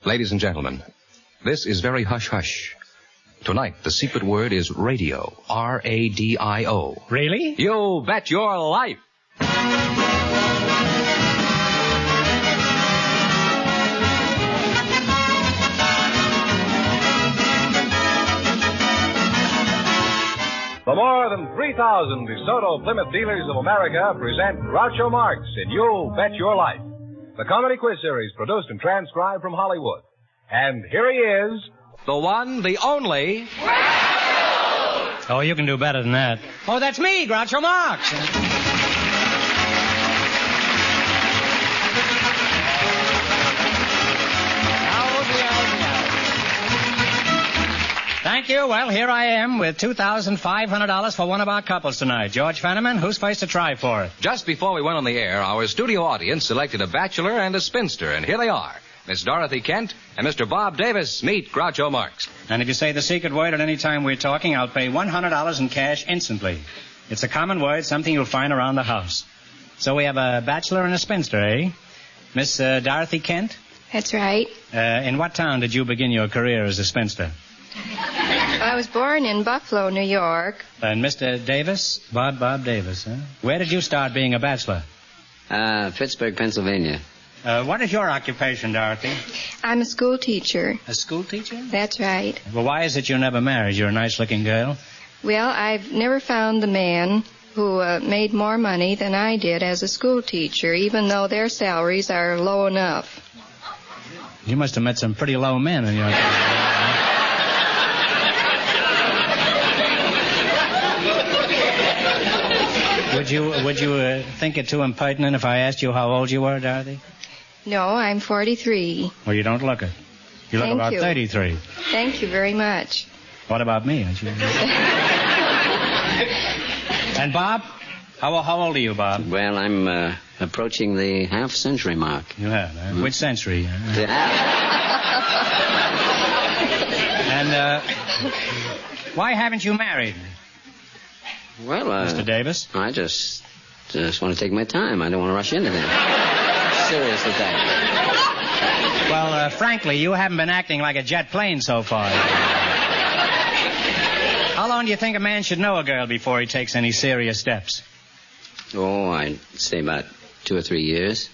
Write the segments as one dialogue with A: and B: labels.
A: Ladies and gentlemen, this is very hush-hush. Tonight, the secret word is radio. R-A-D-I-O.
B: Really?
A: You bet your life.
C: The more than 3,000 DeSoto Plymouth dealers of America present Groucho Marx in You Bet Your Life, the comedy quiz series produced and transcribed from Hollywood. And here he is,
A: the one, the only...
B: Oh, you can do better than that. Oh, that's me, Groucho Marx. Thank you. Well, here I am with $2,500 for one of our couples tonight. George Fenneman, who's supposed to try for it?
A: Just before we went on the air, our studio audience selected a bachelor and a spinster, and here they are. Miss Dorothy Kent and Mr. Bob Davis. Meet Groucho Marx.
B: And if you say the secret word at any time we're talking, I'll pay $100 in cash instantly. It's a common word, something you'll find around the house. So we have a bachelor and a spinster, eh? Miss Dorothy Kent?
D: That's right.
B: In what town did you begin your career as a spinster?
D: I was born in Buffalo, New York.
B: And Mr. Davis? Bob Davis, huh? Where did you start being a bachelor?
E: Pittsburgh, Pennsylvania.
B: What is your occupation, Dorothy?
D: I'm a school teacher.
B: A school teacher?
D: That's right.
B: Well, why is it you never married? You're a nice-looking girl.
D: Well, I've never found the man who made more money than I did as a school teacher, even though their salaries are low enough.
B: You must have met some pretty low men in your career. Would you think it too impertinent if I asked you how old you were, Dorothy?
D: No, I'm 43.
B: Well, you don't look it. You look about 33.
D: Thank you very much.
B: What about me? And Bob? How old are you, Bob?
E: Well, I'm approaching the half-century mark.
B: You have, huh? Which century?
E: The half.
B: And why haven't you married?
E: Well,
B: Mr. Davis?
E: I just want to take my time. I don't want to rush into things. Seriously, thank you.
B: Well, frankly, you haven't been acting like a jet plane so far. How long do you think a man should know a girl before he takes any serious steps?
E: Oh, I'd say about 2 or 3 years.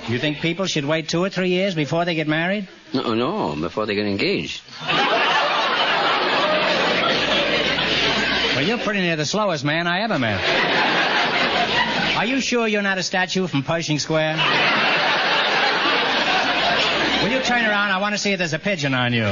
B: You think people should wait 2 or 3 years before they get married?
E: No, before they get engaged.
B: Well, you're pretty near the slowest man I ever met. Are you sure you're not a statue from Pershing Square? Will you turn around? I want to see if there's a pigeon on you.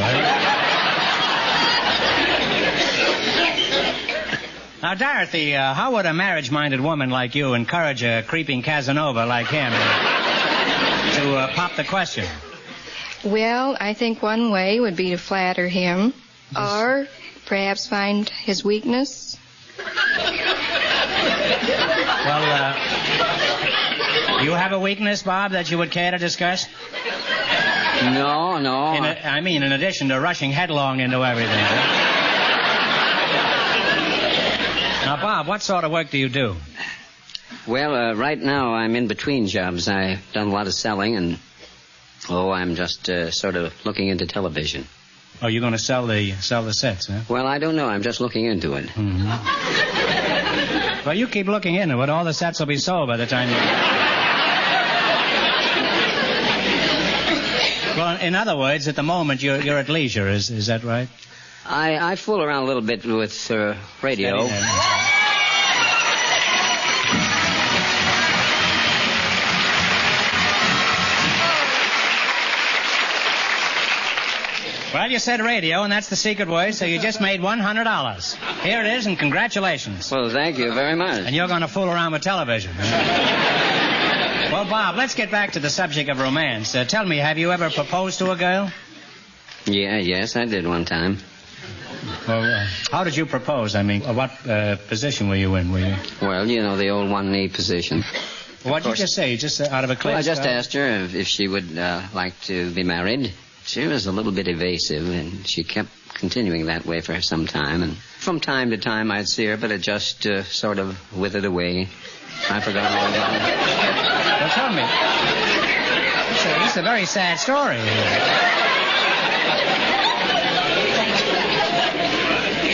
B: Now, Dorothy, how would a marriage-minded woman like you encourage a creeping Casanova like him to pop the question?
D: Well, I think one way would be to flatter him, or perhaps find his weakness.
B: Well, you have a weakness, Bob, that you would care to discuss?
E: No.
B: In addition to rushing headlong into everything. Now, Bob, what sort of work do you do?
E: Well, right now I'm in between jobs. I've done a lot of selling, and I'm just sort of looking into television.
B: Oh, you're going to sell the sets, huh?
E: Well, I don't know. I'm just looking into it.
B: Mm-hmm. Well, you keep looking into it. All the sets will be sold by the time you... Well, in other words, at the moment, you're at leisure. Is that right?
E: I fool around a little bit with radio. Well, you said radio, and that's the secret word, so you just made $100. Here it is, and congratulations. Well, thank you very much.
B: And you're going to fool around with television. Well, Bob, let's get back to the subject of romance. Tell me, have you ever proposed to a girl?
E: Yes, I did one time.
B: Well, how did you propose? I mean, what position were you in?
E: Well, the old one-knee position.
B: Well, what did you just say? Just out of a clip?
E: Well, I just asked her if she would like to be married. She was a little bit evasive, and she kept continuing that way for some time. And from time to time, I'd see her, but it just sort of withered away. I forgot all about it.
B: Well, tell me. It's a very sad story.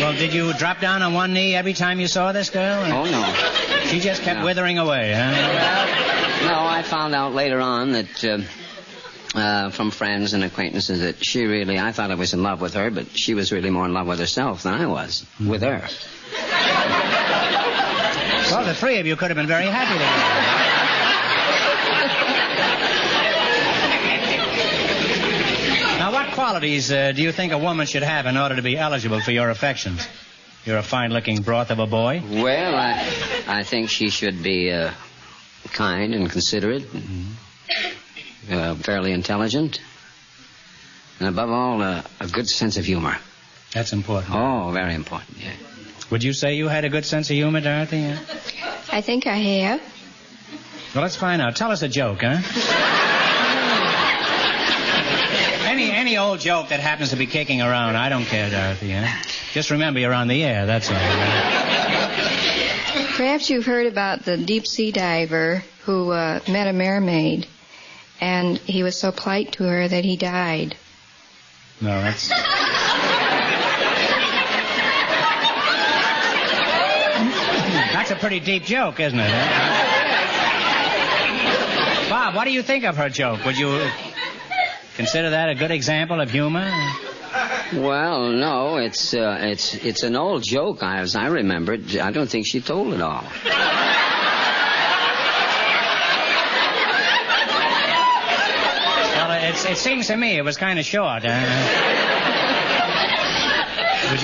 B: Well, did you drop down on one knee every time you saw this girl?
E: Oh, no.
B: She just kept withering away, huh?
E: No, I found out later on that from friends and acquaintances that I thought I was in love with her, but she was really more in love with herself than I was with her.
B: Well, the three of you could have been very happy together. Now, what qualities do you think a woman should have in order to be eligible for your affections? You're a fine-looking broth of a boy.
E: Well, I think she should be kind and considerate, fairly intelligent, and above all, a good sense of humor.
B: That's important.
E: Oh, very important, yeah.
B: Would you say you had a good sense of humor, Dorothy? Yeah?
D: I think I have.
B: Well, let's find out. Tell us a joke, huh? Any old joke that happens to be kicking around. I don't care, Dorothy, huh? Just remember you're on the air, that's all.
D: Perhaps you've heard about the deep-sea diver who met a mermaid, and he was so polite to her that he died.
B: No, that's... That's a pretty deep joke, isn't it? Huh? Bob, what do you think of her joke? Would you consider that a good example of humor?
E: Well, no, it's an old joke, as I remember it. I don't think she told it all.
B: Well, it seems to me it was kind of short.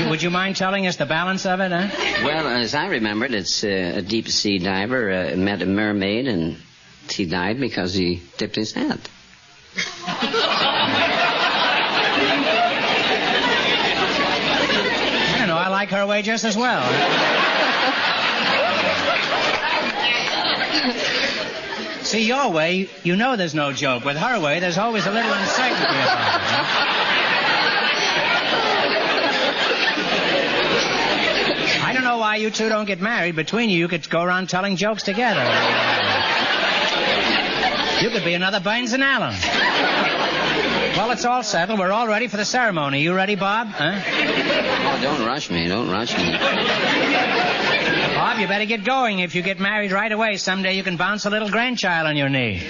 B: Would you mind telling us the balance of it, huh?
E: Well, as I remember it, it's a deep-sea diver met a mermaid, and he died because he dipped his head.
B: I don't know, I like her way just as well. See, your way, you know there's no joke. With her way, there's always a little uncertainty about it. Huh? I don't know why you two don't get married. Between you could go around telling jokes together. You could be another Burns and Allen. Well, it's all settled. We're all ready for the ceremony. You ready, Bob? Huh?
E: Oh, don't rush me.
B: Bob, you better get going. If you get married right away, someday you can bounce a little grandchild on your knee.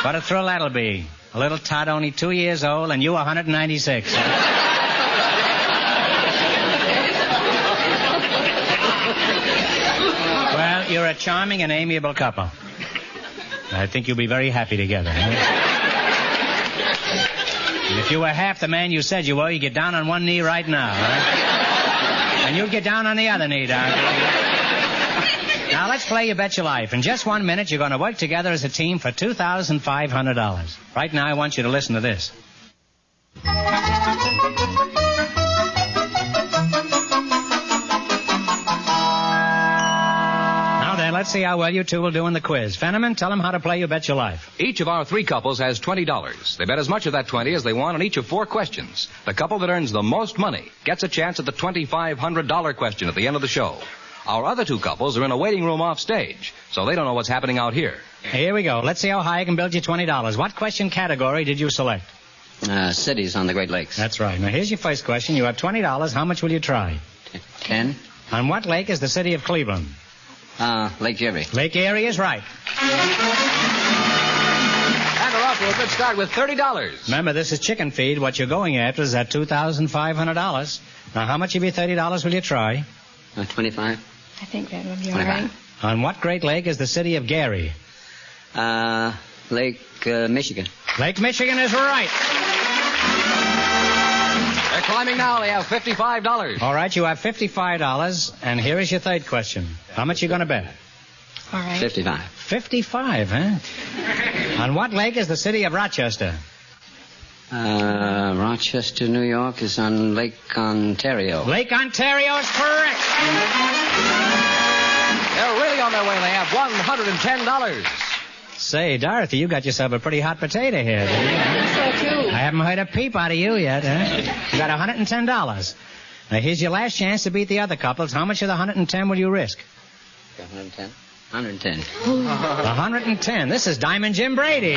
B: What a thrill that'll be. A little tot only 2 years old and you 196. Well, you're a charming and amiable couple. I think you'll be very happy together. Huh? And if you were half the man you said you were, you'd get down on one knee right now. Right? And you'd get down on the other knee, darling. Now, let's play You Bet Your Life. In just 1 minute, you're going to work together as a team for $2,500. Right now, I want you to listen to this. Let's see how well you two will do in the quiz. Fenneman, tell them how to play You Bet Your Life.
A: Each of our three couples has $20. They bet as much of that 20 as they want on each of 4 questions. The couple that earns the most money gets a chance at the $2,500 question at the end of the show. Our other 2 couples are in a waiting room off stage, so they don't know what's happening out here.
B: Here we go. Let's see how high I can build you $20. What question category did you select?
E: Cities on the Great Lakes.
B: That's right. Now, here's your first question. You have $20. How much will you try?
E: 10.
B: On what lake is the city of Cleveland?
E: Lake Erie.
B: Lake Erie is right.
A: And we're off to a good start with $30.
B: Remember, this is chicken feed. What you're going after is that $2,500. Now, how much of your $30 will you try?
E: 25.
D: I think that would be all right.
B: On what Great Lake is the city of Gary?
E: Lake Michigan.
B: Lake Michigan is right.
A: They're climbing now. They have $55.
B: All right, you have $55, and here is your third question. How much are you going to bet?
D: All right.
E: 55.
B: 55, huh? On what lake is the city of Rochester?
E: Rochester, New York is on Lake Ontario.
B: Lake Ontario is correct.
A: They're really on their way. They have $110.
B: Say, Dorothy, you got yourself a pretty hot potato here.
D: I think so, too.
B: I haven't heard a peep out of you yet, huh? You got $110. Now, here's your last chance to beat the other couples. How much of the $110 will you risk?
E: 110. 110.
B: 110. This is Diamond Jim Brady.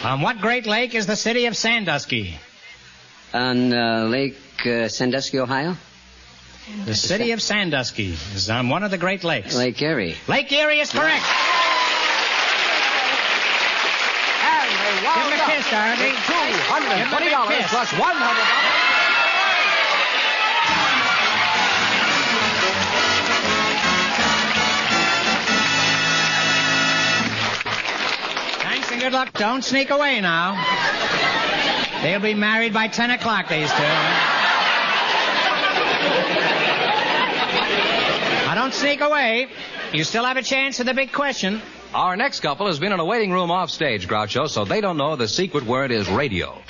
B: On what great lake is the city of Sandusky?
E: On Lake Sandusky, Ohio?
B: The city of Sandusky is on one of the Great Lakes.
E: Lake Erie.
B: Lake Erie is correct.
A: And they
B: Give him a kiss, Dorothy.
A: $220 plus $100.
B: Thanks and good luck. Don't sneak away now. They'll be married by 10 o'clock, these two. Now, don't sneak away. You still have a chance at the big question.
A: Our next couple has been in a waiting room off stage, Groucho, so they don't know the secret word is radio.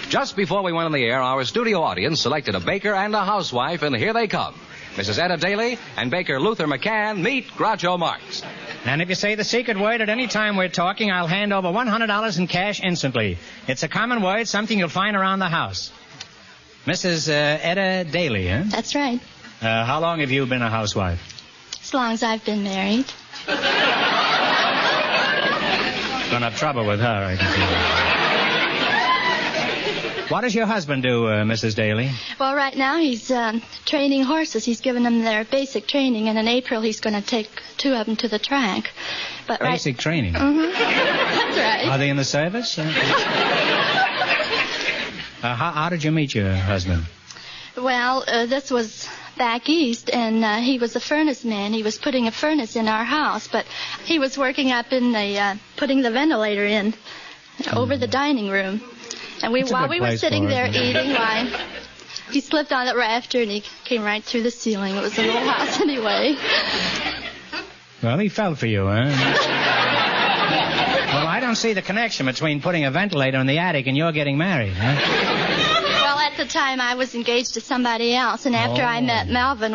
A: Just before we went on the air, our studio audience selected a baker and a housewife, and here they come. Mrs. Etta Daly and Baker Luther McCann meet Groucho Marx.
B: And if you say the secret word at any time we're talking, I'll hand over $100 in cash instantly. It's a common word, something you'll find around the house. Mrs. Etta Daly, huh?
F: That's right.
B: How long have you been a housewife?
F: As long as I've been married.
B: Gonna have trouble with her, I can see. What does your husband do, Mrs. Daly?
F: Well, right now he's training horses. He's given them their basic training, and in April he's going to take 2 of them to the track. But
B: Basic training?
F: Mm-hmm. That's right.
B: Are they in the service? How did you meet your husband?
F: Well, this was back east, and he was a furnace man. He was putting a furnace in our house, but he was working up in the, putting the ventilator in over the dining room. And while we were sitting there eating, he slipped on the rafter and he came right through the ceiling. It was a little house anyway.
B: Well, he fell for you, huh? Well, I don't see the connection between putting a ventilator in the attic and you're getting married, huh?
F: Well, at the time I was engaged to somebody else, and after I met Melvin,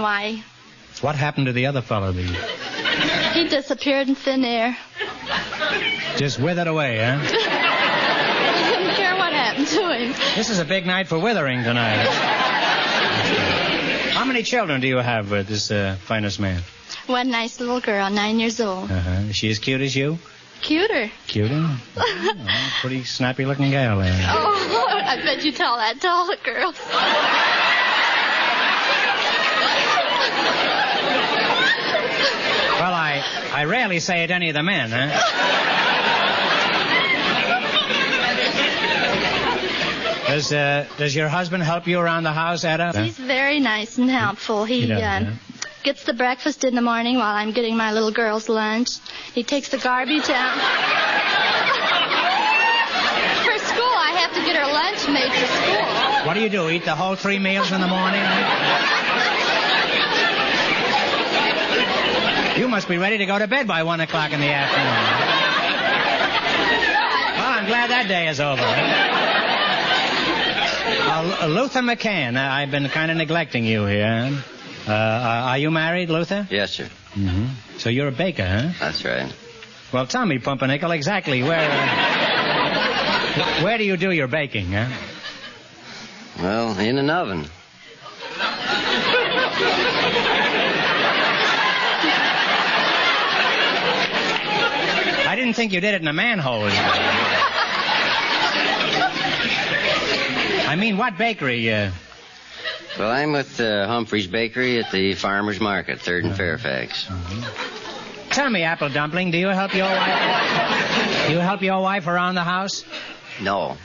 B: What happened to the other fellow?
F: He disappeared in thin air.
B: Just withered away, huh?
F: I didn't care what happened to him.
B: This is a big night for withering tonight. How many children do you have with this finest man?
F: One nice little girl, 9 years old.
B: Is she as cute as you?
F: Cuter.
B: Cuter? Oh, pretty snappy-looking gal there.
F: Oh, I bet you tell that to all the girls.
B: Well, I rarely say it to any of the men, huh? Does your husband help you around the house, Etta?
F: He's very nice and helpful. He gets the breakfast in the morning while I'm getting my little girl's lunch. He takes the garbage out. For school, I have to get her lunch made for school.
B: What do? Eat the whole 3 meals in the morning? You must be ready to go to bed by 1 o'clock in the afternoon. Well, I'm glad that day is over. Luther McCann, I've been kind of neglecting you here. Are you married, Luther?
E: Yes, sir.
B: Mm-hmm. So you're a baker, huh?
E: That's right.
B: Well, tell me, Pumpernickel, exactly where do you do your baking, huh?
E: Well, in an oven.
B: I didn't think you did it in a manhole. I mean, what bakery?
E: Well, I'm with Humphrey's Bakery at the Farmer's Market, 3rd and Fairfax.
B: Mm-hmm. Tell me, Apple Dumpling, do you help your wife? Around the house?
E: No.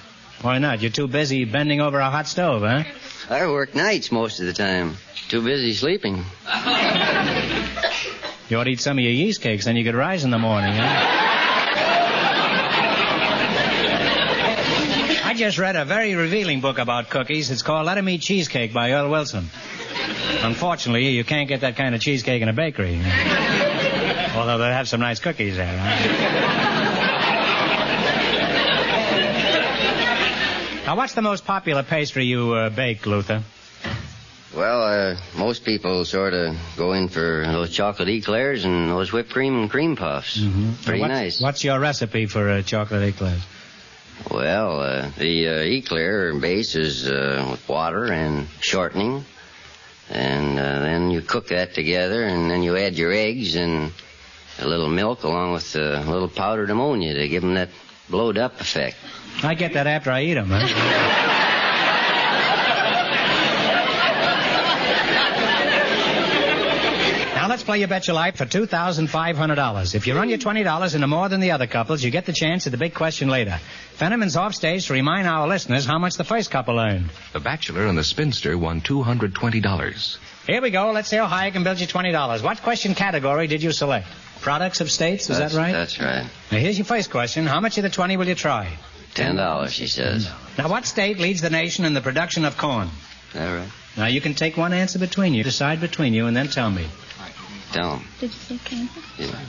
B: Why not? You're too busy bending over a hot stove, huh?
E: I work nights most of the time. Too busy sleeping.
B: You ought to eat some of your yeast cakes, then you could rise in the morning, huh? I just read a very revealing book about cookies. It's called Let 'Em Eat Cheesecake by Earl Wilson. Unfortunately, you can't get that kind of cheesecake in a bakery. Although they have some nice cookies there, huh? Now, what's the most popular pastry you bake, Luther?
E: Well, most people sort of go in for those chocolate eclairs and those whipped cream and cream puffs.
B: Mm-hmm.
E: Pretty nice.
B: What's your recipe for chocolate eclairs?
E: Well, the eclair base is with water and shortening, And then you cook that together, and then you add your eggs and a little milk along with a little powdered ammonia to give them that blowed-up effect.
B: I get that after I eat them, huh? Now let's play You Bet Your Life for $2,500. If you run your $20 into more than the other couples, you get the chance at the big question later. Fenneman's off stage to remind our listeners how much the first couple earned.
A: The bachelor and the spinster won $220.
B: Here we go. Let's see how high I can build you $20. What question category did you select? Products of states, is that right?
E: That's right.
B: Now here's your first question. How much of the 20 will you try?
E: $10, she says.
B: Now what state leads the nation in the production of corn?
E: All right.
B: Now you can take one answer between you. Decide between you and then tell me.
E: Tell them.
F: Did you say Kansas?
E: Yeah.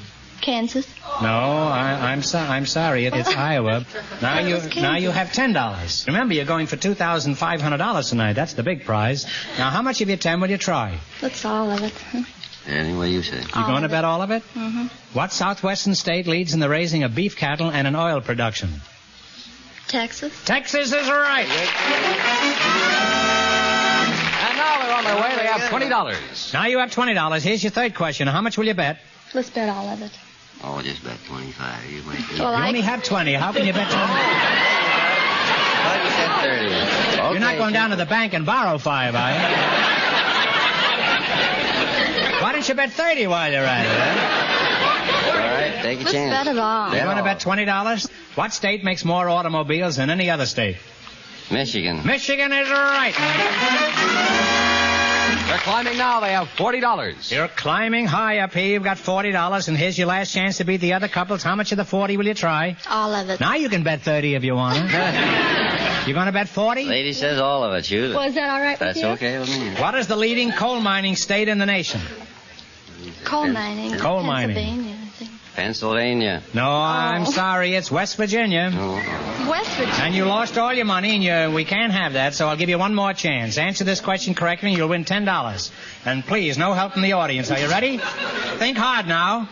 F: Kansas?
B: No, I'm sorry. It's Iowa. Now you have $10. Remember, you're going for $2,500 tonight. That's the big prize. Now, how much of your 10 will you try?
F: That's all of it. Huh?
E: Any way you say.
B: You going to bet all of it?
F: Mm-hmm.
B: What southwestern state leads in the raising of beef cattle and in oil production?
F: Texas?
B: Texas is right.
A: And now they're on their way. They have $20.
B: Now you have $20. Here's your third question. How much will you bet?
F: Let's bet all of it.
E: Oh, just bet 25. You might be.
F: Well,
B: You only have 20. How can you bet 20?
E: Thought you said 30. Okay,
B: You're not going down to the bank and borrow 5, are you? Why don't you bet 30 while you're at it, huh?
E: All right, take a
F: Let's
E: chance.
F: bet it all.
B: You're going to bet $20? What state makes more automobiles than any other state?
E: Michigan.
B: Michigan is right.
A: They're climbing now. They have $40.
B: You're climbing high up here. You've got $40, and here's your last chance to beat the other couples. How much of the 40 will you try?
F: All of it.
B: Now you can bet 30 if you want to. You're going to bet 40?
E: Lady says all of it. Shoot it.
F: Was that all right
E: That's
F: with you?
E: okay with me.
B: What is the leading coal mining state in the nation?
F: Coal mining.
B: Coal mining.
F: Pennsylvania, I think.
E: Pennsylvania.
B: No, I'm sorry. It's West Virginia.
E: Oh.
F: West Virginia.
B: And you lost all your money, and we can't have that, so I'll give you one more chance. Answer this question correctly, and you'll win $10. And please, no help from the audience. Are you ready? Think hard now.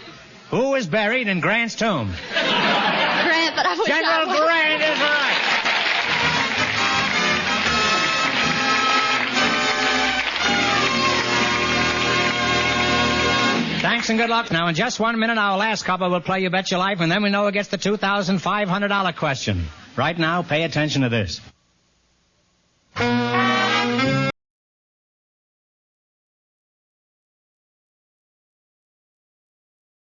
B: Who is buried in Grant's tomb?
F: Grant, but I wish I
B: General
F: was.
B: Grant is right. Thanks and good luck. Now, in just 1 minute, our last couple will play You Bet Your Life, and then we know who gets the $2,500 question. Right now, pay attention to this.